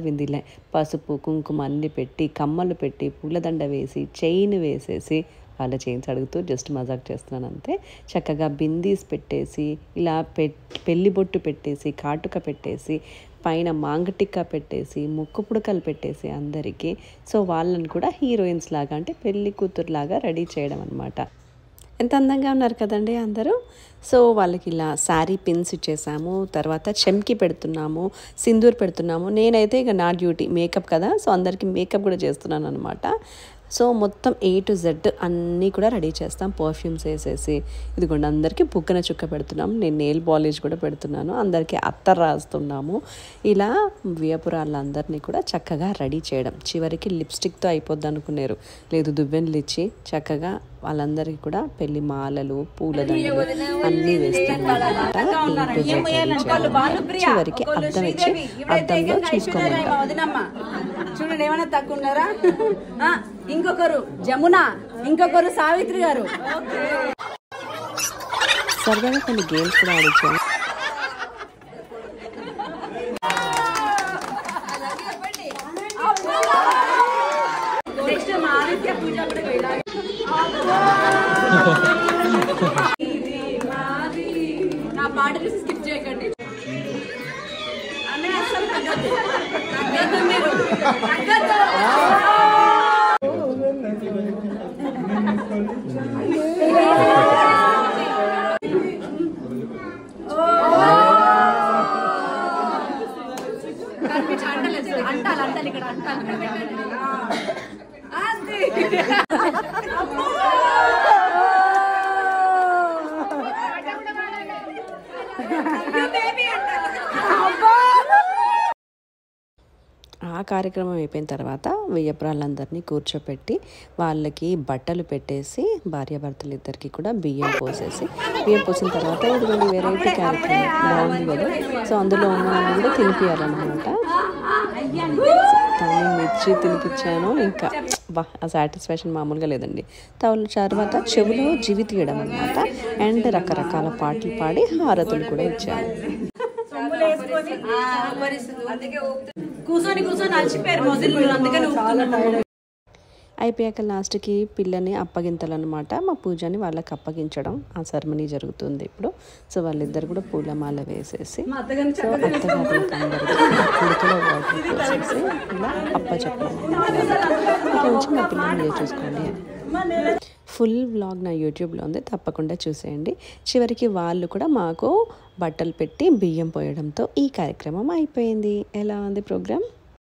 విందిలే పసుపు కుంకుమ అన్ని పెట్టి కమ్మలు పెట్టి పూలదండ వేసి చైన్ వేసేసి వాళ్ళ చైన్స్ అడుగుతూ జస్ట్ మజాక్ చేస్తున్నాను అంతే. చక్కగా బిందీస్ పెట్టేసి ఇలా పెళ్లి బొట్టు పెట్టేసి కాటుక పెట్టేసి పైన మాంగటిక్క పెట్టేసి ముక్కు పుడకలు పెట్టేసి అందరికీ సో వాళ్ళని కూడా హీరోయిన్స్ లాగా అంటే పెళ్లి కూతురులాగా రెడీ చేయడం అనమాట. ఎంత అందంగా ఉన్నారు కదండి అందరూ. సో వాళ్ళకి ఇలా శారీ పిన్స్ ఇచ్చేసాము, తర్వాత చెమ్కి పెడుతున్నాము, సింధూర్ పెడుతున్నాము. నేనైతే ఇక నా డ్యూటీ మేకప్ కదా, సో అందరికీ మేకప్ కూడా చేస్తున్నాను అనమాట. సో మొత్తం A to Z అన్నీ కూడా రెడీ చేస్తాం, పర్ఫ్యూమ్స్ వేసేసి. ఇదిగోండి అందరికీ బుగ్గన చుక్క పెడుతున్నాం, నేను నెయిల్ పాలిష్ కూడా పెడుతున్నాను, అందరికీ అత్తర్ రాస్తున్నాము. ఇలా వియపురాళ్ళందరినీ కూడా చక్కగా రెడీ చేయడం. చివరికి లిప్స్టిక్తో అయిపోద్ది అనుకున్నారు, లేదు దువ్వెనలు ఇచ్చి చక్కగా వాళ్ళందరికీ కూడా పెళ్లి మాలలు పూలదండలు అన్నీ వేస్తున్నాం అనమాట. చివరికి అద్దం ఇచ్చి అద్దంలో చూసుకోమంటాం. చూడండి ఏమైనా తక్కువ ఉన్నారా. ఇంకొకరు జమున, ఇంకొకరు సావిత్రి గారు. సరదాగా కొన్ని గేమ్స్ కూడా ఆడించాము. నా పాటలు స్కిప్ చేయకండి. అసలు తగ్గద్దు మీరు తగ్గద్దు. అంటాలి అంటాలి ఇక్కడ అంటాలి. ఆ కార్యక్రమం అయిపోయిన తర్వాత వియ్యపురాళ్ళందరినీ కూర్చోపెట్టి వాళ్ళకి బట్టలు పెట్టేసి భార్యాభర్తలు ఇద్దరికి కూడా బియ్యం పోసేసి, బియ్యం పోసిన తర్వాత ఇదిగోండి వెరైటీ కార్యక్రమం బాగుంది కదా. సో అందులో ఉన్న వాళ్ళని కూడా తినిపించాలన్నమాట. తను మిర్చి తినిపించాను, ఇంకా ఆ సాటిస్ఫాక్షన్ మామూలుగా లేదండి. తర్వాత చెవులో జివి తీయడం అనమాట. అండ్ రకరకాల పాటలు పాడి హారతులు కూడా ఇచ్చాను. కూర్చొని కూర్చొని అలసిపోయారు మొదలు, అందుకని అయిపోయాక లాస్ట్కి పిల్లని అప్పగింతలు అనమాట. మా పూజని వాళ్ళకి అప్పగించడం ఆ సెరమనీ జరుగుతుంది ఇప్పుడు. సో వాళ్ళిద్దరు కూడా పూలమాల వేసేసి సో అత్తగారికి అందరికీ ఉడకలో వాటర్ పోసేసి ఇలా అప్ప చెప్పడం కొంచెం మా పిల్లల్ని చూసుకోండి అని. ఫుల్ వ్లాగ్ నా యూట్యూబ్లో ఉంది, తప్పకుండా చూసేయండి. చివరికి వాళ్ళు కూడా మాకు బట్టలు పెట్టి బియ్యం పోయడంతో ఈ కార్యక్రమం అయిపోయింది. ఎలా ఉంది ప్రోగ్రామ్?